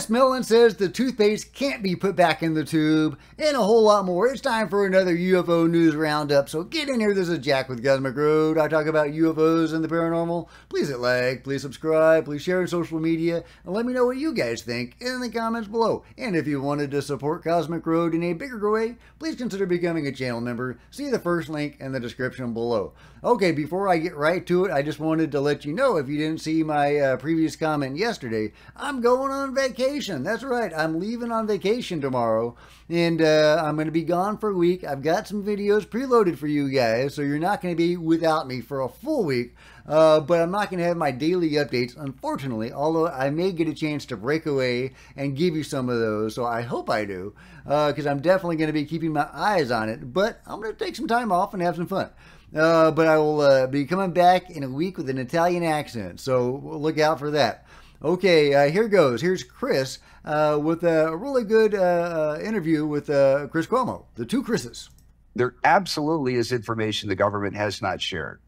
Chris Millen says the toothpaste can't be put back in the tube, and a whole lot more. It's time for another UFO news roundup, so get in here. This is Jack with Cosmic Road. I talk about UFOs and the paranormal. Please hit like, please subscribe, please share on social media, and let me know what you guys think in the comments below. And if you wanted to support Cosmic Road in a bigger way, please consider becoming a channel member. See the first link in the description below. Okay, before I get right to it, I just wanted to let you know, if you didn't see my previous comment yesterday, I'm going on vacation. That's right, I'm leaving on vacation tomorrow, and I'm going to be gone for a week. I've got some videos preloaded for you guys, so you're not going to be without me for a full week, but I'm not going to have my daily updates, unfortunately, although I may get a chance to break away and give you some of those, so I hope I do, because I'm definitely going to be keeping my eyes on it, but I'm going to take some time off and have some fun. But I will be coming back in a week with an Italian accent, so look out for that. Okay, here goes. Here's Chris with a really good interview with Chris Cuomo, the two Chris's. There absolutely is information the government has not shared.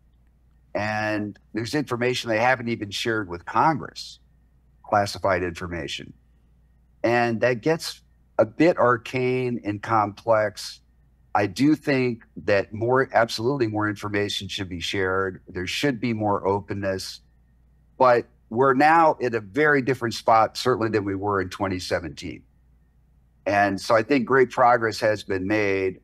And there's information they haven't even shared with Congress, classified information. And that gets a bit arcane and complex. I do think that absolutely more information should be shared. There should be more openness, but we're now at a very different spot, certainly than we were in 2017. And so I think great progress has been made.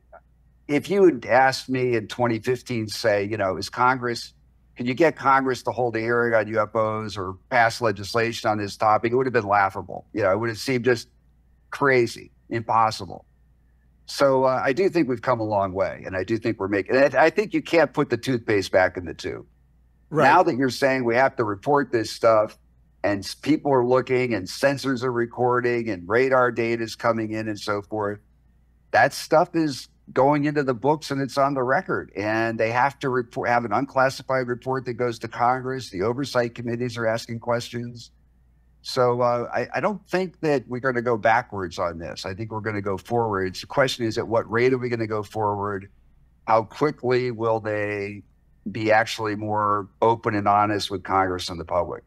If you had asked me in 2015, say, you know, can you get Congress to hold a hearing on UFOs or pass legislation on this topic? It would have been laughable. You know, it would have seemed just crazy, impossible. So I do think we've come a long way, and I do think we're making it. I think you can't put the toothpaste back in the tube. Right. Now that you're saying we have to report this stuff, and people are looking, and sensors are recording, and radar data is coming in, and so forth, that stuff is going into the books, and it's on the record. And they have to have an unclassified report that goes to Congress. The oversight committees are asking questions. So I don't think that we're going to go backwards on this. I think we're going to go forwards. The question is, at what rate are we going to go forward? How quickly will they be actually more open and honest with Congress and the public?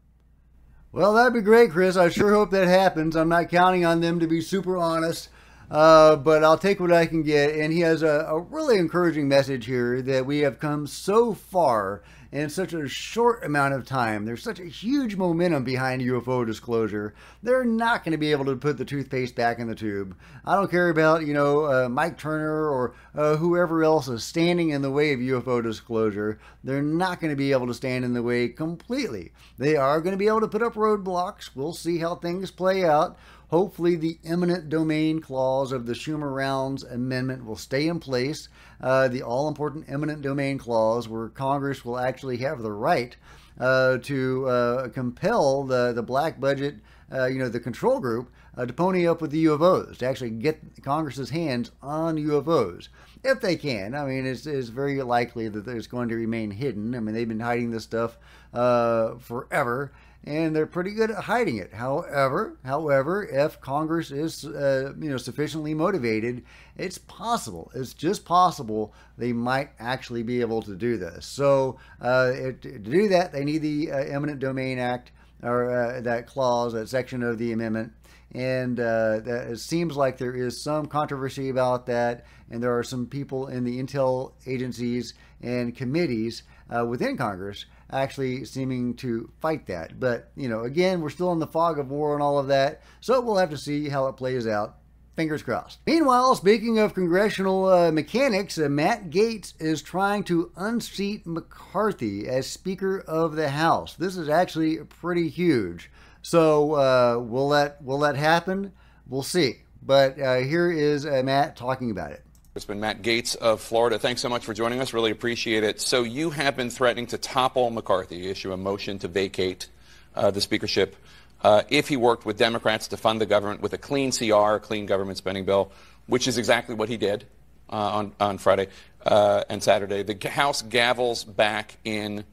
Well, that'd be great, Chris. I sure hope that happens. I'm not counting on them to be super honest, but I'll take what I can get. And he has a really encouraging message here that we have come so far in such a short amount of time. There's such a huge momentum behind UFO disclosure. They're not going to be able to put the toothpaste back in the tube. I don't care about, you know, Mike Turner or whoever else is standing in the way of UFO disclosure. They're not going to be able to stand in the way completely. They are going to be able to put up roadblocks. We'll see how things play out. Hopefully the eminent domain clause of the Schumer-Rounds amendment will stay in place. The all-important eminent domain clause, where Congress will actually have the right to compel the black budget, you know, the control group, to pony up with the UFOs, to actually get Congress's hands on UFOs. If they can. I mean, it's very likely that it's going to remain hidden. I mean, they've been hiding this stuff forever, and they're pretty good at hiding it. However, if Congress is, you know, sufficiently motivated, it's possible. It's just possible they might actually be able to do this. So to do that, they need the Eminent Domain Act, or that clause, that section of the amendment. And it seems like there is some controversy about that, and there are some people in the intel agencies and committees within Congress actually seeming to fight that. But, you know, again, we're still in the fog of war and all of that, so we'll have to see how it plays out. Fingers crossed. Meanwhile, speaking of congressional mechanics, Matt Gaetz is trying to unseat McCarthy as Speaker of the House. This is actually pretty huge. So will that happen? We'll see. But here is Matt talking about it. It's been Matt Gaetz of Florida. Thanks so much for joining us. Really appreciate it. So you have been threatening to topple McCarthy, issue a motion to vacate the speakership if he worked with Democrats to fund the government with a clean CR, a clean government spending bill, which is exactly what he did on Friday and Saturday. The House gavels back in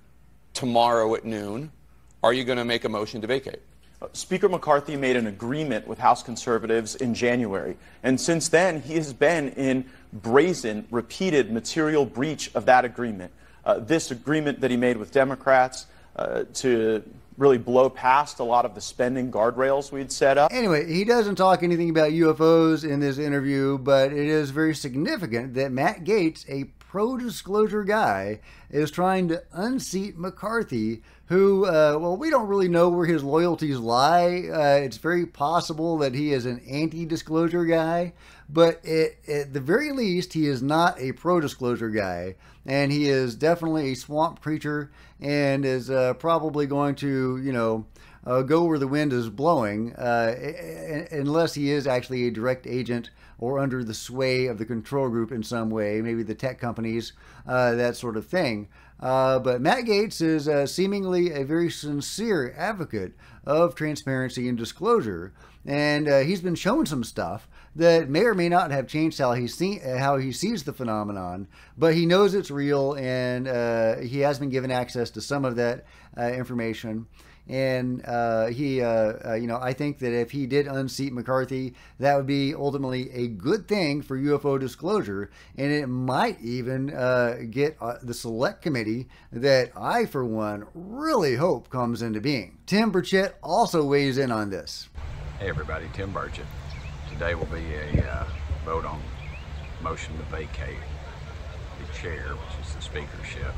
tomorrow at noon. Are you going to make a motion to vacate? Speaker McCarthy made an agreement with House conservatives in January, and since then he has been in brazen, repeated material breach of that agreement. This agreement that he made with Democrats to really blow past a lot of the spending guardrails we'd set up. Anyway, he doesn't talk anything about UFOs in this interview, but it is very significant that Matt Gaetz, a pro-disclosure guy, is trying to unseat McCarthy, who, well, we don't really know where his loyalties lie. It's very possible that he is an anti-disclosure guy, but at the very least, he is not a pro-disclosure guy, and he is definitely a swamp creature and is probably going to, you know, go where the wind is blowing, unless he is actually a direct agent or under the sway of the control group in some way, maybe the tech companies, that sort of thing. But Matt Gaetz is seemingly a very sincere advocate of transparency and disclosure, and he's been shown some stuff that may or may not have changed how he sees the phenomenon, but he knows it's real, and he has been given access to some of that information. And you know, I think that if he did unseat McCarthy, that would be ultimately a good thing for UFO disclosure, and it might even get the select committee that I, for one, really hope comes into being. Tim Burchett also weighs in on this. Hey everybody, Tim Burchett. Today will be a vote on motion to vacate the chair, which is the speakership.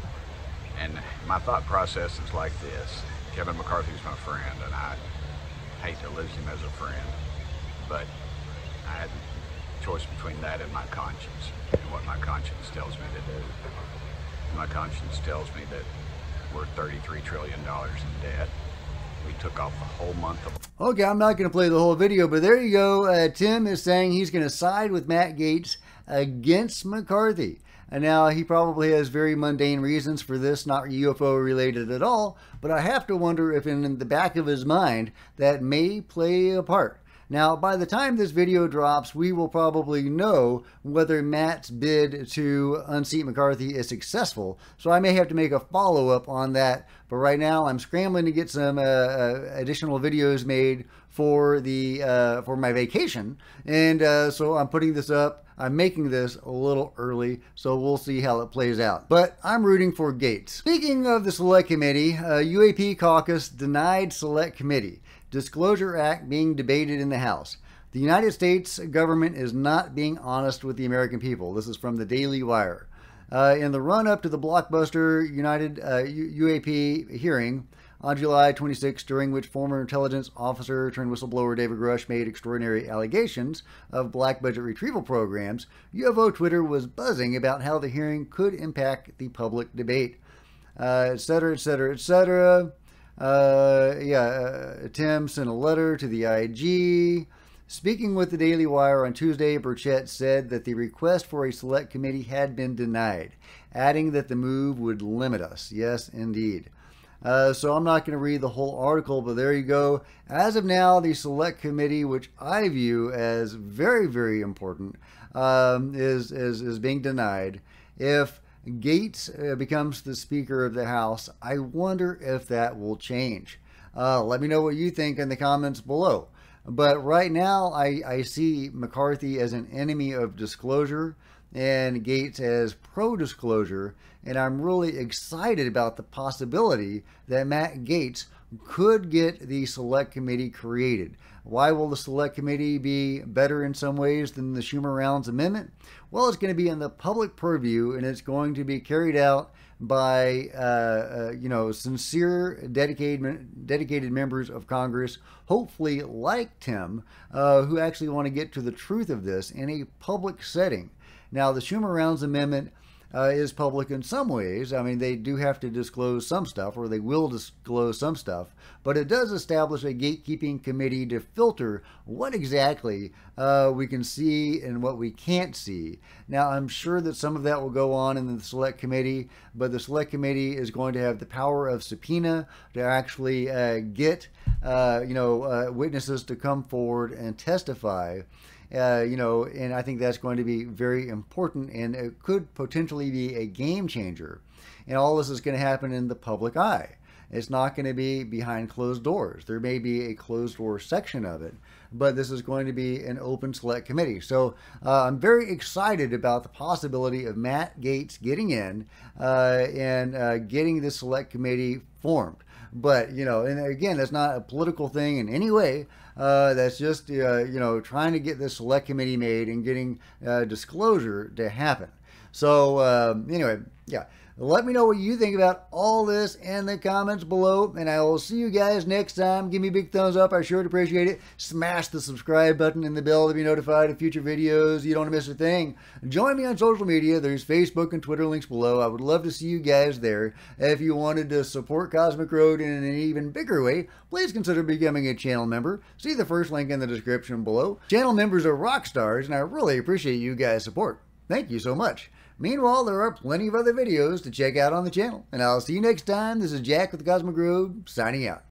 And my thought process is like this. Kevin McCarthy's my friend, and I hate to lose him as a friend, but I had a choice between that and my conscience, and what my conscience tells me to do. My conscience tells me that we're $33 trillion in debt. We took off the whole month of... Okay, I'm not going to play the whole video, but there you go. Tim is saying he's going to side with Matt Gaetz against McCarthy. And now he probably has very mundane reasons for this, not UFO related at all, but I have to wonder if in the back of his mind that may play a part. Now, by the time this video drops, we will probably know whether Matt's bid to unseat McCarthy is successful, so I may have to make a follow-up on that. But right now, I'm scrambling to get some additional videos made for my vacation, and so I'm putting this up. I'm making this a little early, so we'll see how it plays out. But I'm rooting for Gaetz. Speaking of the Select Committee, UAP caucus denied Select Committee. Disclosure Act being debated in the House. The United States government is not being honest with the American people. This is from the Daily Wire. In the run-up to the blockbuster UAP hearing on July 26, during which former intelligence officer turned whistleblower David Grush made extraordinary allegations of black budget retrieval programs, UFO Twitter was buzzing about how the hearing could impact the public debate, etc., etc., etc. Tim sent a letter to the IG. Speaking with the Daily Wire on Tuesday, Burchett said that the request for a select committee had been denied, adding that the move would limit us. Yes, indeed. So I'm not going to read the whole article, but there you go. As of now, the select committee, which I view as very, very important, is being denied. If Gaetz becomes the Speaker of the House, I wonder if that will change. Let me know what you think in the comments below. But right now, I see McCarthy as an enemy of disclosure and Gaetz as pro-disclosure, and I'm really excited about the possibility that Matt Gaetz could get the Select Committee created. Why will the Select Committee be better in some ways than the Schumer-Rounds Amendment? Well, it's going to be in the public purview, and it's going to be carried out by sincere, dedicated members of Congress, hopefully like Tim, who actually want to get to the truth of this in a public setting. Now, the Schumer-Rounds Amendment is public in some ways. I mean, they do have to disclose some stuff, or they will disclose some stuff, but it does establish a gatekeeping committee to filter what exactly we can see and what we can't see. Now, I'm sure that some of that will go on in the Select Committee, but the Select Committee is going to have the power of subpoena to actually get witnesses to come forward and testify. And I think that's going to be very important, and it could potentially be a game changer. And all this is going to happen in the public eye. It's not going to be behind closed doors. There may be a closed door section of it, but this is going to be an open select committee. So I'm very excited about the possibility of Matt Gaetz getting in and getting this select committee formed. But, you know, and again, that's not a political thing in any way. That's just, you know, trying to get this select committee made and getting disclosure to happen. So, anyway, yeah. Let me know what you think about all this in the comments below, and I will see you guys next time. Give me a big thumbs up. I sure appreciate it. Smash the subscribe button and the bell to be notified of future videos. You don't want to miss a thing. Join me on social media. There's Facebook and Twitter links below. I would love to see you guys there. If you wanted to support Cosmic Road in an even bigger way, please consider becoming a channel member. See the first link in the description below. Channel members are rock stars, and I really appreciate you guys' support. Thank you so much. Meanwhile, there are plenty of other videos to check out on the channel, and I'll see you next time. This is Jack with the Cosmic Road, signing out.